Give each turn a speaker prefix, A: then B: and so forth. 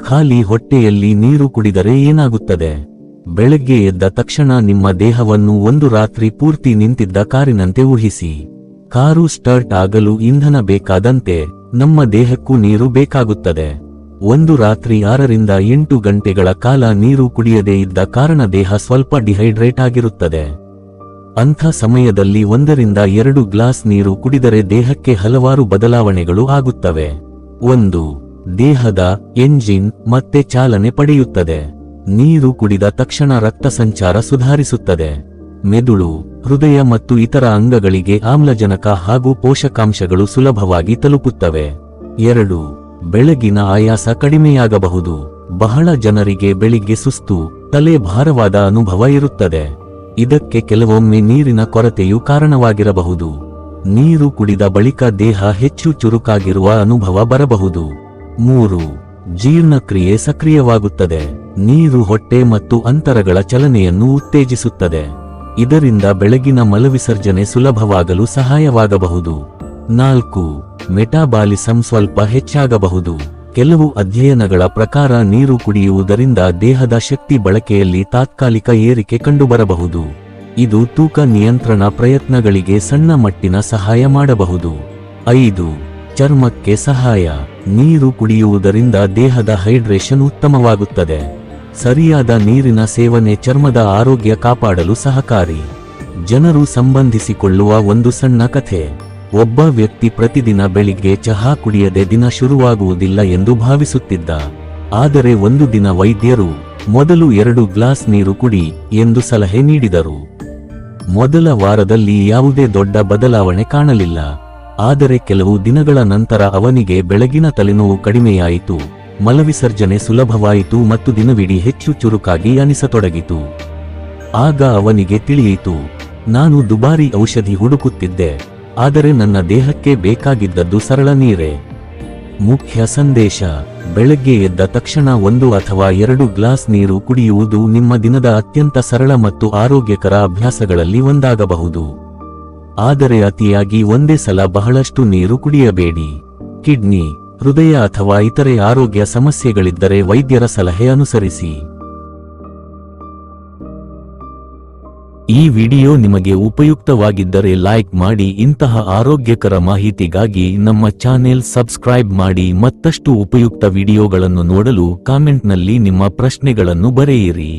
A: ಖಾಲಿ ಹೊಟ್ಟೆಯಲ್ಲಿ ನೀರು ಕುಡಿದರೆ ಏನಾಗುತ್ತದೆ? ಬೆಳಗ್ಗೆ ಎದ್ದ ತಕ್ಷಣ ನಿಮ್ಮ ದೇಹವನ್ನು ಒಂದು ರಾತ್ರಿ ಪೂರ್ತಿ ನಿಂತಿದ್ದ ಕಾರಿನಂತೆ ಊಹಿಸಿ. ಕಾರು ಸ್ಟಾರ್ಟ್ ಆಗಲು ಇಂಧನ ಬೇಕಾದಂತೆ ನಮ್ಮ ದೇಹಕ್ಕೂ ನೀರು ಬೇಕಾಗುತ್ತದೆ. ಒಂದು ರಾತ್ರಿ 6 ರಿಂದ 8 ಗಂಟೆಗಳ ಕಾಲ ನೀರು ಕುಡಿಯದೇ ಇದ್ದ ಕಾರಣ ದೇಹ ಸ್ವಲ್ಪ ಡಿಹೈಡ್ರೇಟ್ ಆಗಿರುತ್ತದೆ. ಅಂಥ ಸಮಯದಲ್ಲಿ 1 ರಿಂದ 2 ಗ್ಲಾಸ್ ನೀರು ಕುಡಿದರೆ ದೇಹಕ್ಕೆ ಹಲವಾರು ಬದಲಾವಣೆಗಳು ಆಗುತ್ತವೆ. 1. ದೇಹದ ಎಂಜಿನ್ ಮತ್ತೆ ಚಾಲನೆ ಪಡೆಯುತ್ತದೆ. ನೀರು ಕುಡಿದ ತಕ್ಷಣ ರಕ್ತ ಸಂಚಾರ ಸುಧಾರಿಸುತ್ತದೆ. ಮೆದುಳು, ಹೃದಯ ಮತ್ತು ಇತರ ಅಂಗಗಳಿಗೆ ಆಮ್ಲಜನಕ ಹಾಗೂ ಪೋಷಕಾಂಶಗಳು ಸುಲಭವಾಗಿ ತಲುಪುತ್ತವೆ. 2. ಬೆಳಗಿನ ಆಯಾಸ ಕಡಿಮೆಯಾಗಬಹುದು. ಬಹಳ ಜನರಿಗೆ ಬೆಳಿಗ್ಗೆ ಸುಸ್ತು, ತಲೆ ಭಾರವಾದ ಅನುಭವ ಇರುತ್ತದೆ. ಇದಕ್ಕೆ ಕೆಲವೊಮ್ಮೆ ನೀರಿನ ಕೊರತೆಯು ಕಾರಣವಾಗಿರಬಹುದು. ನೀರು ಕುಡಿದ ಬಳಿಕ ದೇಹ ಹೆಚ್ಚು ಚುರುಕಾಗಿರುವ ಅನುಭವ ಬರಬಹುದು. 3. ಜೀರ್ಣಕ್ರಿಯೆ ಸಕ್ರಿಯವಾಗುತ್ತದೆ. ನೀರು ಹೊಟ್ಟೆ ಮತ್ತು ಅಂತರಗಳ ಚಲನೆಯನ್ನು ಉತ್ತೇಜಿಸುತ್ತದೆ. ಇದರಿಂದ ಬೆಳಗಿನ ಮಲವಿಸರ್ಜನೆ ಸುಲಭವಾಗಲು ಸಹಾಯವಾಗಬಹುದು. 4. ಮೆಟಾಬಾಲಿಸಂ ಸ್ವಲ್ಪ ಹೆಚ್ಚಾಗಬಹುದು. ಕೆಲವು ಅಧ್ಯಯನಗಳ ಪ್ರಕಾರ ನೀರು ಕುಡಿಯುವುದರಿಂದ ದೇಹದ ಶಕ್ತಿ ಬಳಕೆಯಲ್ಲಿ ತಾತ್ಕಾಲಿಕ ಏರಿಕೆ ಕಂಡುಬರಬಹುದು. ಇದು ತೂಕ ನಿಯಂತ್ರಣ ಪ್ರಯತ್ನಗಳಿಗೆ ಸಣ್ಣ ಮಟ್ಟಿನ ಸಹಾಯ ಮಾಡಬಹುದು. 5. ಚರ್ಮಕ್ಕೆ ಸಹಾಯ. ನೀರು ಕುಡಿಯುವುದರಿಂದ ದೇಹದ ಹೈಡ್ರೇಷನ್ ಉತ್ತಮವಾಗುತ್ತದೆ. ಸರಿಯಾದ ನೀರಿನ ಸೇವನೆ ಚರ್ಮದ ಆರೋಗ್ಯ ಕಾಪಾಡಲು ಸಹಕಾರಿ. ಜನರು ಸಂಬಂಧಿಸಿಕೊಳ್ಳುವ ಒಂದು ಸಣ್ಣ ಕಥೆ. ಒಬ್ಬ ವ್ಯಕ್ತಿ ಪ್ರತಿದಿನ ಬೆಳಿಗ್ಗೆ ಚಹಾ ಕುಡಿಯದೆ ದಿನ ಶುರುವಾಗುವುದಿಲ್ಲ ಎಂದು ಭಾವಿಸುತ್ತಿದ್ದ. ಆದರೆ ಒಂದು ದಿನ ವೈದ್ಯರು ಮೊದಲು 2 ಗ್ಲಾಸ್ ನೀರು ಕುಡಿ ಎಂದು ಸಲಹೆ ನೀಡಿದರು. ಮೊದಲ ವಾರದಲ್ಲಿ ಯಾವುದೇ ದೊಡ್ಡ ಬದಲಾವಣೆ ಕಾಣಲಿಲ್ಲ. ಆದರೆ ಕೆಲವು ದಿನಗಳ ನಂತರ ಅವನಿಗೆ ಬೆಳಗಿನ ತಲೆನೋವು ಕಡಿಮೆಯಾಯಿತು, ಮಲವಿಸರ್ಜನೆ ಸುಲಭವಾಯಿತು ಮತ್ತು ದಿನವಿಡೀ ಹೆಚ್ಚು ಚುರುಕಾಗಿ ಅನಿಸತೊಡಗಿತು. ಆಗ ಅವನಿಗೆ ತಿಳಿಯಿತು, ನಾನು ದುಬಾರಿ ಔಷಧಿ ಹುಡುಕುತ್ತಿದ್ದೆ, ಆದರೆ ನನ್ನ ದೇಹಕ್ಕೆ ಬೇಕಾಗಿದ್ದದ್ದು ಸರಳ ನೀರೇ. ಮುಖ್ಯ ಸಂದೇಶ: ಬೆಳಗ್ಗೆ ಎದ್ದ ತಕ್ಷಣ 1 ಅಥವಾ 2 ಗ್ಲಾಸ್ ನೀರು ಕುಡಿಯುವುದು ನಿಮ್ಮ ದಿನದ ಅತ್ಯಂತ ಸರಳ ಮತ್ತು ಆರೋಗ್ಯಕರ ಅಭ್ಯಾಸಗಳಲ್ಲಿ ಒಂದಾಗಬಹುದು. ಆದರೆ ಅತಿಯಾಗಿ ಒಂದೇ ಸಲ ಬಹಳಷ್ಟು ನೀರು ಕುಡಿಯಬೇಡಿ. ಕಿಡ್ನಿ, ಹೃದಯ ಅಥವಾ ಇತರೆ ಆರೋಗ್ಯ ಸಮಸ್ಯೆಗಳಿದ್ದರೆ ವೈದ್ಯರ ಸಲಹೆ ಅನುಸರಿಸಿ. ಈ ವಿಡಿಯೋ ನಿಮಗೆ ಉಪಯುಕ್ತವಾಗಿದ್ದರೆ ಲೈಕ್ ಮಾಡಿ. ಇಂತಹ ಆರೋಗ್ಯಕರ ಮಾಹಿತಿಗಾಗಿ ನಮ್ಮ ಚಾನೆಲ್ ಸಬ್ಸ್ಕ್ರೈಬ್ ಮಾಡಿ. ಮತ್ತಷ್ಟು ಉಪಯುಕ್ತ ವಿಡಿಯೋಗಳನ್ನು ನೋಡಲು ಕಾಮೆಂಟ್ನಲ್ಲಿ ನಿಮ್ಮ ಪ್ರಶ್ನೆಗಳನ್ನು ಬರೆಯಿರಿ.